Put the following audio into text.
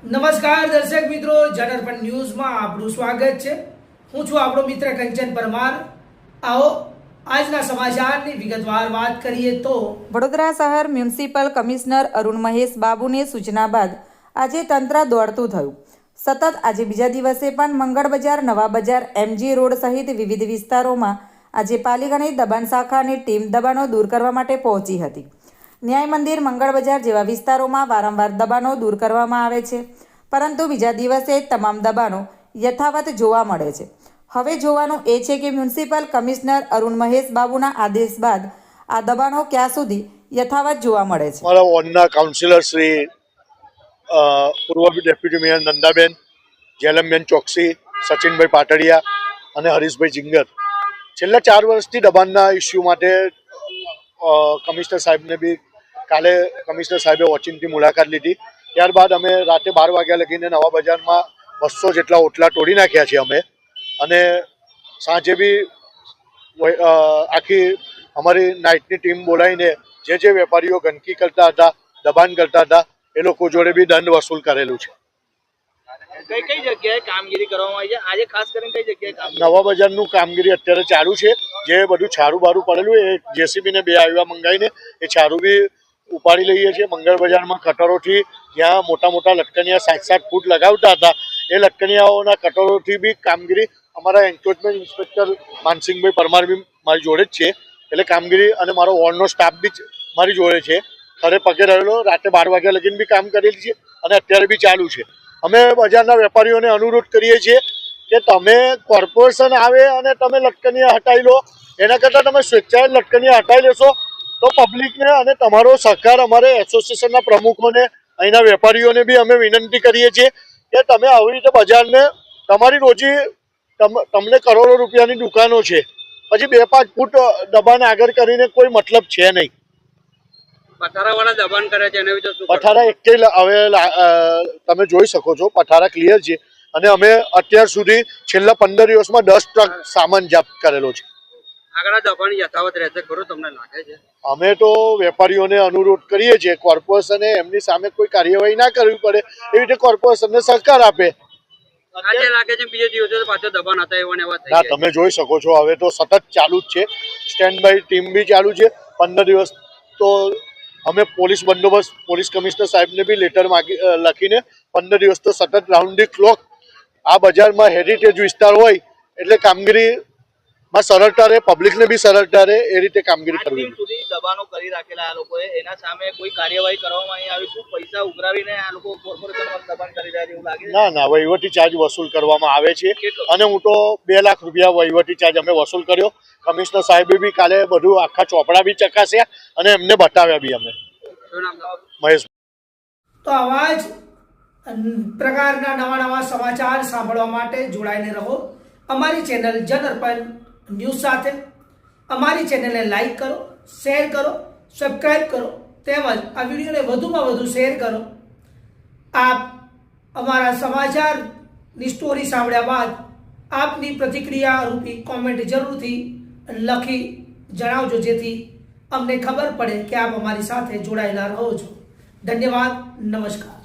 નમસ્કાર દર્શક મિત્રો, જનરપણ ન્યૂઝમાં આપનું સ્વાગત છે। હું છું આપણો મિત્ર કંચન પરમાર। આવો આજના સમાચારની વિગતવાર વાત કરીએ તો વડોદરા શહેર મ્યુનિસિપલ કમિશનર અરુણ મહેશ બાબુની સૂચના બાદ આજે તંત્ર દોડતું થયું। સતત આજે બીજા દિવસે પણ મંગળ બજાર, નવા બજાર, એમજી રોડ સહિત વિવિધ વિસ્તારોમાં આજે પાલિકાની દબાણ શાખાની ટીમ દબાણો દૂર કરવા માટે પહોંચી હતી। ન્યાય મંદિર, મંગળ બજાર જેવા વિસ્તારોમાં વારંવાર દબાણો દૂર કરવામાં આવે છે, પરંતુ બીજા દિવસે તમામ દબાણો યથાવત જોવા મળે છે। હવે જોવાનું એ છે કે મ્યુનિસિપલ કમિશનર અરુણ મહેશ બાબુના આદેશ બાદ આ દબાણો ક્યાં સુધી યથાવત જોવા મળે છે। અમારા વોર્ડના કાઉન્સિલર શ્રી પૂર્વ ડેપ્યુટી મેયર નંદાબેન, જેલમબેન ચોકસી, સચિનભાઈ પાટડિયા અને હરીશભાઈ જિંગર છેલ્લા 4 વર્ષથી દબાણના ઇસ્યુ માટે કમિશનર સાહેબને બી કાલે કમિશનર સાહેબે વોચિંગથી મુલાકાત લીધી। ત્યારબાદ અમે રાતે 12 વાગ્યા લગીને નવા બજારમાં 200 જેટલા ઓટલા તોડી નાખ્યા છે અમે, અને સાંજે બી આખી અમારી નાઇટની ટીમ બોલાવીને જે વેપારીઓ ગંદકી કરતા હતા, દબાણ કરતા હતા, એ લોકો જોડે બી દંડ વસૂલ કરેલું છે। કઈ જગ્યાએ કામગીરી કરવામાં આવી છે? આજે ખાસ કરીને કઈ જગ્યાએ નવા બજારનું કામગીરી અત્યારે ચાલુ છે। જે બધું છારું બારું પડેલું એ જેસીબીને 2 આવ્યા મંગાવીને એ છારું બી ઉપાડી લઈએ છીએ। મંગળ બજારમાં કટરોથી જ્યાં મોટા મોટા લટકનિયા 7-7 ફૂટ લગાવતા હતા, એ લટકનિયાઓના કટરોથી બી કામગીરી અમારા એન્ક્રોચમેન્ટ ઇન્સ્પેક્ટર માનસિંહભાઈ પરમાર બી મારી જોડે જ છે। એટલે કામગીરી અને મારો વોર્ડનો સ્ટાફ બી મારી જોડે છે। ખરે પગે રહેલો રાતે 12 વાગ્યા લગીને બી કામ કરેલી છે અને અત્યારે બી ચાલુ છે। અમે બજારના વેપારીઓને અનુરોધ કરીએ છીએ કે તમે કોર્પોરેશન આવે અને તમે લટકનિયા હટાવી લો, એના કરતાં તમે સ્વેચ્છાએ લટકનિયા હટાવી લેશો તો પબ્લિકને અને તમારો સહકાર અમારે એસોસિએશનના પ્રમુખોને, અહીંના વેપારીઓને બી અમે વિનંતી કરીએ છીએ કે તમે આવી રીતે બજારને તમારી રોજી તમને કરોડો રૂપિયાની દુકાનો છે, પછી 2-5 ફૂટ દબાણ આગળ કરીને કોઈ મતલબ છે નહીં। પથારાવાળા દબાણ કરે છે, એના વિશે શું? પથારા એકેય હવે તમે જોઈ શકો છો, પથારા ક્લિયર છે, અને અમે અત્યાર સુધી છેલ્લા 15 દિવસમાં 10 ટ્રક સામાન જપ્ત કરેલો છે। આગળ દબાણ યથાવત રહેશે ખરું તમને લાગે છે? અમે તો વેપારીઓને અનુરોધ કરીએ છીએ કોર્પોરેશને એમની સામે કોઈ કાર્યવાહી ના કરવી પડે એવી રીતે કોર્પોરેશનને સહકાર આપે। આજે લાગે છે બીજે દિવસે પાછો દબાણ હતા એવા ને એવા થઈ ના, ગયા। તમે જોઈ શકો છો, હવે તો સતત ચાલુ જ છે। સ્ટેન્ડ બાય ટીમ બી ચાલુ છે। 15 દિવસ તો અમે પોલીસ બંદોબસ્ત, પોલીસ કમિશનર સાહેબને બી લેટર લખીને 15 દિવસ તો સતત રાઉન્ડ ધી ક્લોક આ બજારમાં હેરિટેજ વિસ્તાર હોય એટલે કામગીરીમાં સરળતા રહે, પબ્લિકને બી સરળતા રહે એ રીતે કામગીરી કરવી। સુધી દબાણો કરી રાખેલા આ લોકોએ, એના સામે કોઈ કાર્યવાહી કરવામાં અહીં આવી? શું પૈસા ઉઘરાવીને આ લોકો કોર્પોરેશનમાં દબાણ કરી રહ્યા છે એવું લાગે છે? ના, વહીવટી ચાર્જ વસૂલ કરવામાં આવે છે, અને હું તો 2 લાખ રૂપિયા વહીવટી ચાર્જ અમે વસૂલ કર્યો। કમિશનર સાહેબે બી કાલે બધું આખા ચોપડા બી ચકાસ્યા અને એમને બતાવ્યા બી અમે। મહેશ। તો આવા જ પ્રકારના નવા સમાચાર સાંભળવા માટે જોડાઈને રહો અમારી ચેનલ જનરપણ ન્યૂઝ સાથે। અમારી ચેનલને લાઈક કરો, શેર કરો, સબસ્ક્રાઈબ કરો, તેમજ આ વિડીયોને વધુમાં વધુ શેર કરો। આપ અમારા સમાચારની સ્ટોરી સાંભળ્યા બાદ આપની પ્રતિક્રિયા રૂપી કોમેન્ટ જરૂરથી લખી જણાવજો, જેથી અમને ખબર પડે કે આપ અમારી સાથે જોડાયેલા રહો છો। ધન્યવાદ, નમસ્કાર।